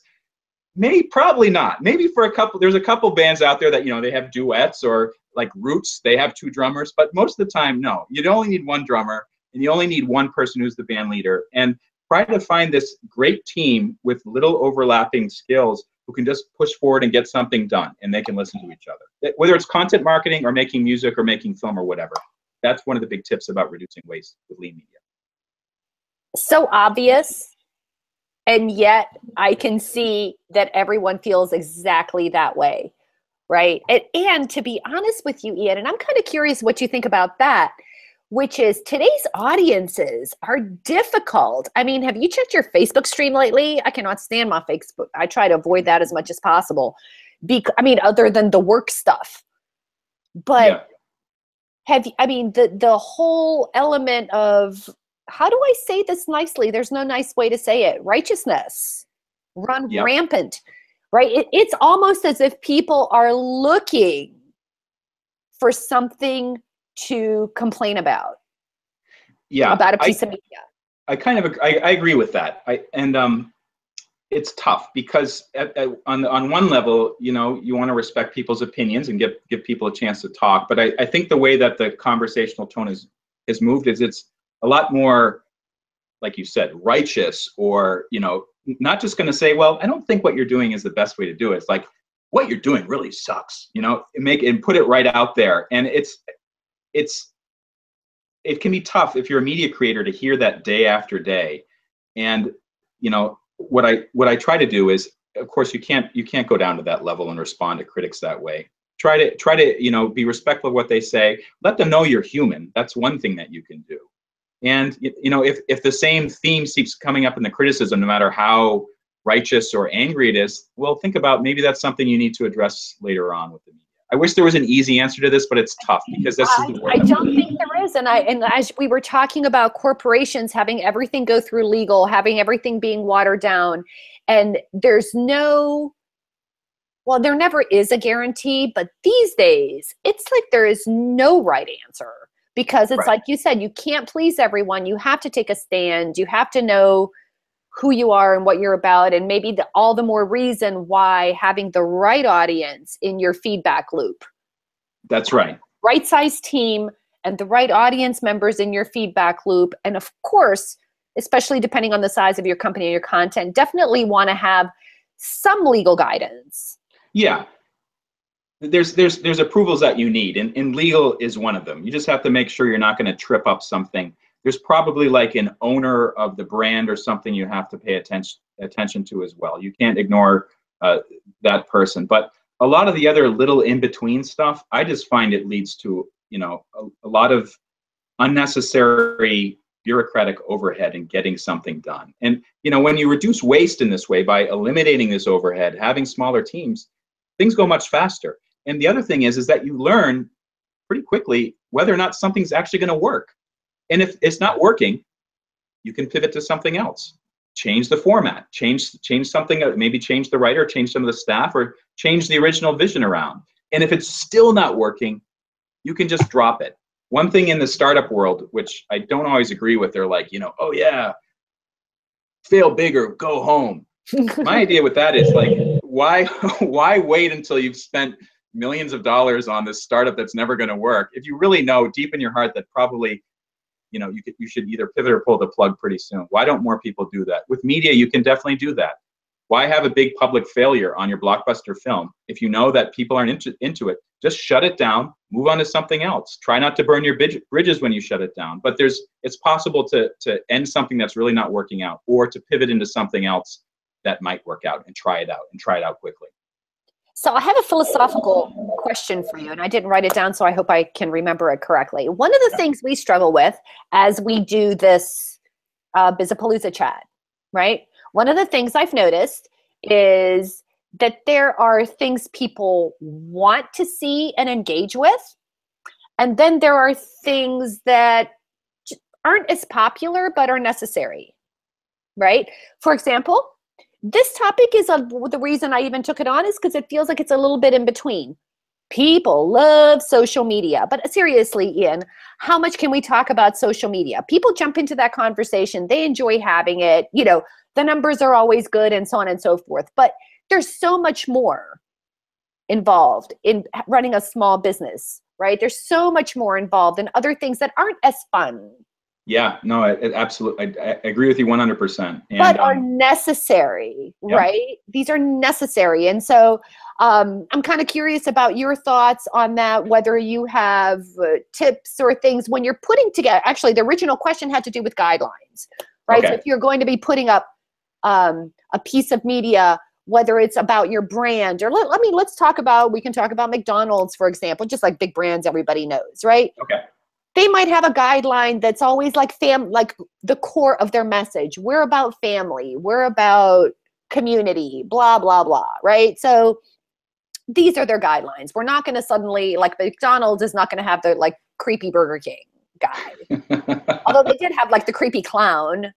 Probably not. Maybe for a couple, there's a couple bands out there that, they have duets, or like Roots, they have 2 drummers, but most of the time, no. You'd only need 1 drummer, and you only need 1 person who's the band leader. And try to find this great team with little overlapping skills who can just push forward and get something done, and they can listen to each other. Whether it's content marketing or making music or making film or whatever. That's one of the big tips about reducing waste with lean media. So obvious, and yet I can see that everyone feels exactly that way, right? And to be honest with you, Ian, and I'm kind of curious what you think about that, which is today's audiences are difficult. I mean, have you checked your Facebook stream lately? I cannot stand my Facebook. I try to avoid that as much as possible. Other than the work stuff. But yeah. The whole element of, how do I say this nicely? There's no nice way to say it. Righteousness run rampant, right? It's almost as if people are looking for something to complain about. Yeah. About a piece of media. I agree with that. It's tough because on one level, you want to respect people's opinions and give people a chance to talk. But I think the way that the conversational tone has moved is it's a lot more, like you said, righteous, or, not just going to say, well, I don't think what you're doing is the best way to do it. It's like, what you're doing really sucks, and put it right out there. And it can be tough if you're a media creator to hear that day after day. And, what I try to do is, of course, you can't go down to that level and respond to critics that way. Try to be respectful of what they say. Let them know you're human. That's one thing that you can do. And if the same theme keeps coming up in the criticism, no matter how righteous or angry it is, well, think about maybe that's something you need to address later on with the media. I wish there was an easy answer to this, but it's tough because this is the world. I don't think there is. And as we were talking about corporations having everything go through legal, having everything being watered down, and there never is a guarantee, but these days it's like there is no right answer, because it's like you said, you can't please everyone. You have to take a stand. You have to know who you are and what you're about, and maybe all the more reason why having the right audience in your feedback loop. That's right. Right size team and the right audience members in your feedback loop. And of course, especially depending on the size of your company and your content, definitely want to have some legal guidance. Yeah. There's approvals that you need, and legal is one of them. You just have to make sure you're not going to trip up something. There's probably like an owner of the brand or something you have to pay attention to as well. You can't ignore that person. But a lot of the other little in-between stuff, I just find it leads to a lot of unnecessary bureaucratic overhead in getting something done. And when you reduce waste in this way by eliminating this overhead, having smaller teams, things go much faster. And the other thing is that you learn pretty quickly whether or not something's actually going to work. And if it's not working, you can pivot to something else. Change the format, change something, maybe change the writer, change some of the staff, or change the original vision around. And if it's still not working, you can just drop it. One thing in the startup world, which I don't always agree with, they're like, oh yeah, fail big or go home. My idea with that is like, why wait until you've spent millions of dollars on this startup that's never going to work if you really know deep in your heart that probably you should either pivot or pull the plug pretty soon? Why don't more people do that? With media, you can definitely do that. Why have a big public failure on your blockbuster film? If you know that people aren't into it, just shut it down, move on to something else. Try not to burn your bridges when you shut it down. But it's possible to end something that's really not working out, or to pivot into something else that might work out, and try it out quickly. So I have a philosophical question for you, and I didn't write it down, so I hope I can remember it correctly. One of the things we struggle with as we do this Bizapalooza chat, right? One of the things I've noticed is that there are things people want to see and engage with, and then there are things that aren't as popular but are necessary, right? For example, this topic is the reason I even took it on is because it feels like it's a little bit in between. People love social media, but seriously, Ian, how much can we talk about social media? People jump into that conversation. They enjoy having it. The numbers are always good and so on and so forth, but there's so much more involved in running a small business, right? There's so much more involved in other things that aren't as fun. Yeah, no, absolutely. I agree with you 100%. But are necessary, right? These are necessary. And so I'm kind of curious about your thoughts on that, whether you have tips or things when you're putting together. Actually, the original question had to do with guidelines, right? Okay. So if you're going to be putting up a piece of media, whether it's about your brand, or we can talk about McDonald's, for example, just like big brands everybody knows, right? Okay. They might have a guideline that's always like the core of their message. We're about family. We're about community, blah, blah, blah, right? So these are their guidelines. We're not going to suddenly, like McDonald's is not going to have their like creepy Burger King guide. Although they did have like the creepy clown.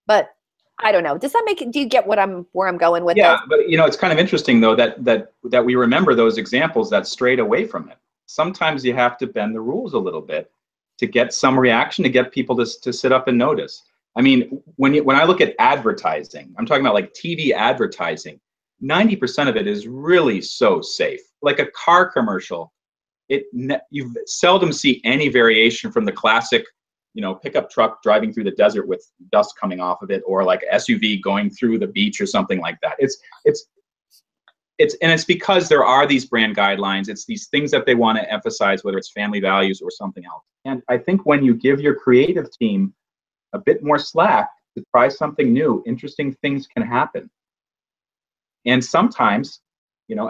But I don't know. Does that do you get where I'm going with Yeah, this? but it's kind of interesting though that we remember those examples that strayed away from it. Sometimes you have to bend the rules a little bit to get some reaction, to get people to sit up and notice. I mean, when I look at advertising, I'm talking about like TV advertising, 90% of it is really so safe. Like a car commercial, you seldom see any variation from the classic, pickup truck driving through the desert with dust coming off of it, or like SUV going through the beach or something like that. It's because there are these brand guidelines. It's these things that they want to emphasize, whether it's family values or something else. And I think when you give your creative team a bit more slack to try something new, interesting things can happen. And sometimes,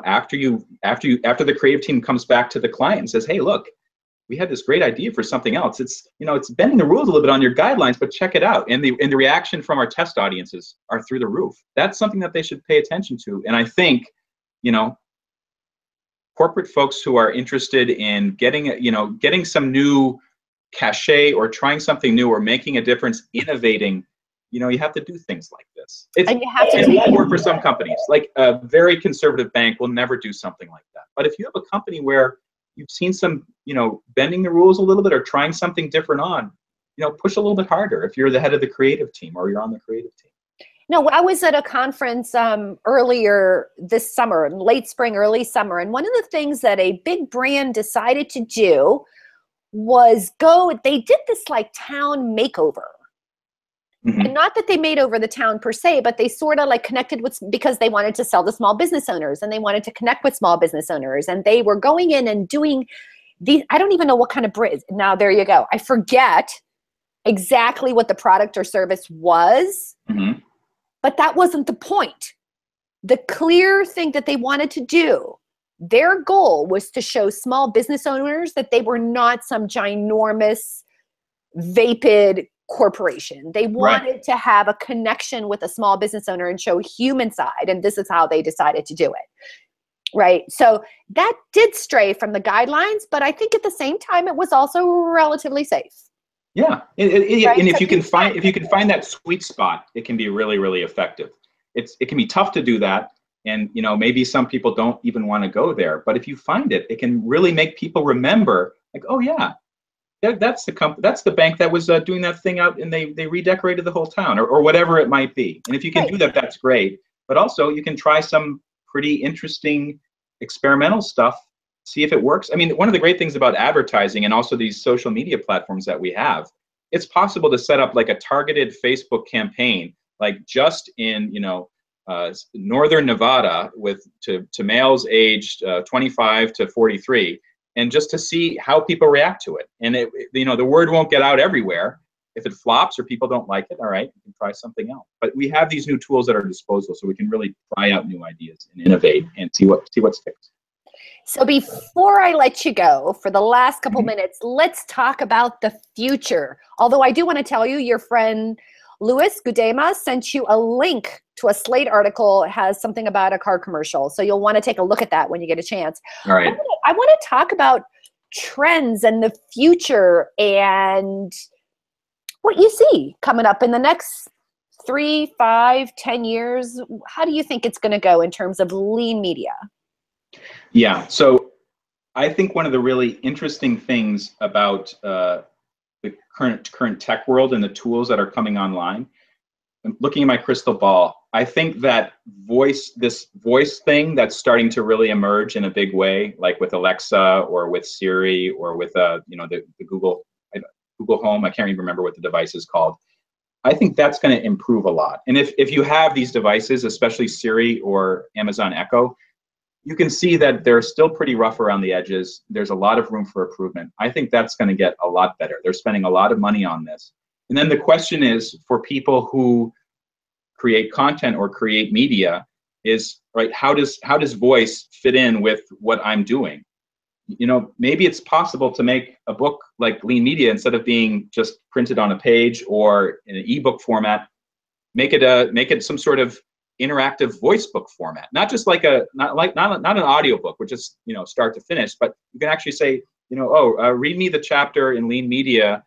after the creative team comes back to the client and says, "Hey, look, we had this great idea for something else. It's bending the rules a little bit on your guidelines, but check it out." And the reaction from our test audiences are through the roof. That's something that they should pay attention to. And I think corporate folks who are interested in getting some new cachet, or trying something new, or making a difference, innovating, you have to do things like this. It won't work for some companies. Like a very conservative bank will never do something like that. But if you have a company where you've seen some, bending the rules a little bit, or trying something different on, push a little bit harder if you're the head of the creative team, or you're on the creative team. No, I was at a conference earlier this summer, late spring, early summer. And one of the things that a big brand decided to do was they did this like town makeover. Mm-hmm. And not that they made over the town per se, but they sort of like connected because they wanted to sell to small business owners, and they wanted to connect with small business owners. And they were going in and doing I don't even know what kind of brand. Now, there you go. I forget exactly what the product or service was. Mm-hmm. But that wasn't the point. The clear thing that they wanted to do, their goal was to show small business owners that they were not some ginormous, vapid corporation. They wanted to have a connection with a small business owner and show human side, and this is how they decided to do it. Right. So that did stray from the guidelines, but I think at the same time, it was also relatively safe. Yeah, Right? and So if you can find that sweet spot, it can be really, really effective. It can be tough to do that, and maybe some people don't even want to go there. But if you find it, it can really make people remember, like, oh yeah, that's the bank that was doing that thing out, and they redecorated the whole town, or whatever it might be. And if you can Right. do that, that's great. But also, you can try some pretty interesting experimental stuff, see if it works. I mean, one of the great things about advertising and also these social media platforms that we have, it's possible to set up like a targeted Facebook campaign, like just in northern Nevada to males aged 25 to 43, and just to see how people react to it. And the word won't get out everywhere. If it flops or people don't like it, all right, you can try something else. But we have these new tools at our disposal, so we can really try out new ideas and innovate and see what sticks. So before I let you go, for the last couple minutes, let's talk about the future. Although I do want to tell you, your friend Louis Gudema sent you a link to a Slate article. It has something about a car commercial. So you'll want to take a look at that when you get a chance. All right. I want to talk about trends and the future and what you see coming up in the next 3, 5, 10 years. How do you think it's going to go in terms of lean media? Yeah, so I think one of the really interesting things about the current tech world and the tools that are coming online, looking at my crystal ball, I think that this voice thing that's starting to really emerge in a big way, like with Alexa or with Siri or with the Google Home, I can't even remember what the device is called. I think that's going to improve a lot. And if you have these devices, especially Siri or Amazon Echo, you can see that they're still pretty rough around the edges. There's a lot of room for improvement. I think that's going to get a lot better. They're spending a lot of money on this. And then the question is, for people who create content or create media, is right, how does voice fit in with what I'm doing? Maybe it's possible to make a book like Lean Media, instead of being just printed on a page or in an ebook format, make it some sort of interactive voice book format, not just like not an audio book, which is start to finish, but you can actually say, read me the chapter in Lean Media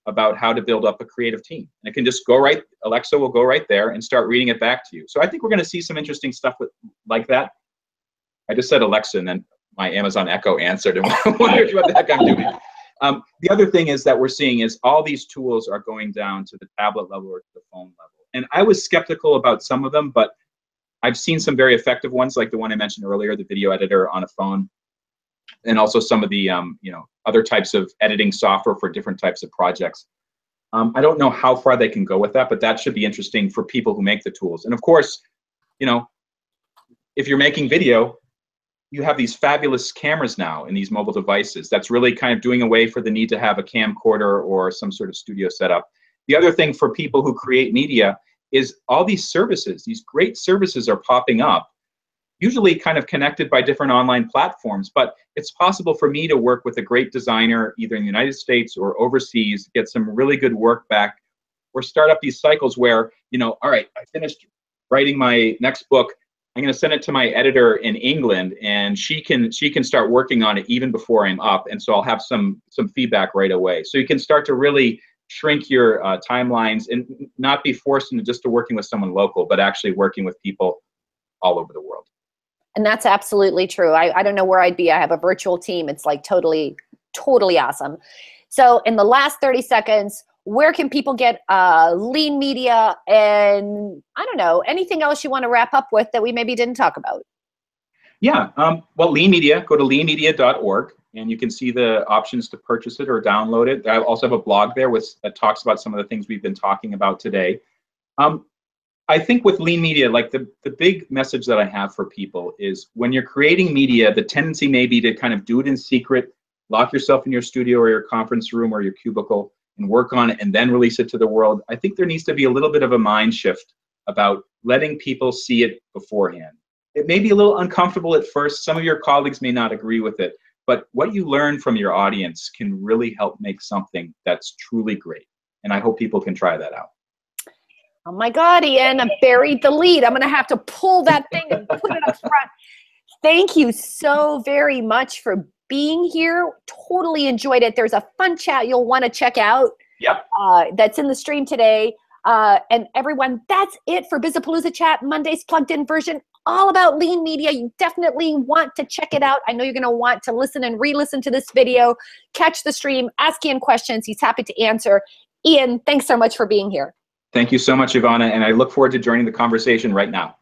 about how to build up a creative team. And it can just go right, Alexa will go right there and start reading it back to you. So I think we're going to see some interesting stuff like that. I just said Alexa, and then my Amazon Echo answered and wondered what the heck I'm doing. The other thing is that we're seeing is all these tools are going down to the tablet level or to the phone level. And I was skeptical about some of them, but I've seen some very effective ones, like the one I mentioned earlier, the video editor on a phone, and also some of the other types of editing software for different types of projects. I don't know how far they can go with that, but that should be interesting for people who make the tools. And of course, if you're making video, you have these fabulous cameras now in these mobile devices. That's really kind of doing away for the need to have a camcorder or some sort of studio setup. The other thing for people who create media is all these services, these great services are popping up, usually kind of connected by different online platforms, but it's possible for me to work with a great designer either in the United States or overseas, get some really good work back, or start up these cycles where, all right, I finished writing my next book, I'm going to send it to my editor in England, and she can start working on it even before I'm up, and so I'll have some feedback right away. So you can start to really shrink your timelines and not be forced into just working with someone local, but actually working with people all over the world. And that's absolutely true. I don't know where I'd be. I have a virtual team. It's like totally awesome. So in the last 30 seconds, where can people get Lean Media, and I don't know, anything else you want to wrap up with that we maybe didn't talk about? Yeah, well, Lean Media, go to leanmedia.org, and you can see the options to purchase it or download it. I also have a blog there that talks about some of the things we've been talking about today. I think with Lean Media, like the big message that I have for people is, when you're creating media, the tendency may be to kind of do it in secret, lock yourself in your studio or your conference room or your cubicle and work on it and then release it to the world. I think there needs to be a little bit of a mind shift about letting people see it beforehand. It may be a little uncomfortable at first. Some of your colleagues may not agree with it, but what you learn from your audience can really help make something that's truly great. And I hope people can try that out. Oh my God, Ian, I buried the lead. I'm going to have to pull that thing and put it up front. Thank you so very much for being here. Totally enjoyed it. There's a fun chat you'll want to check out. Yep. That's in the stream today. And everyone, that's it for Bizapalooza Chat, Monday's plugged in version, all about lean media. You definitely want to check it out. I know you're going to want to listen and re-listen to this video, catch the stream, ask Ian questions. He's happy to answer. Ian, thanks so much for being here. Thank you so much, Ivana, and I look forward to joining the conversation right now.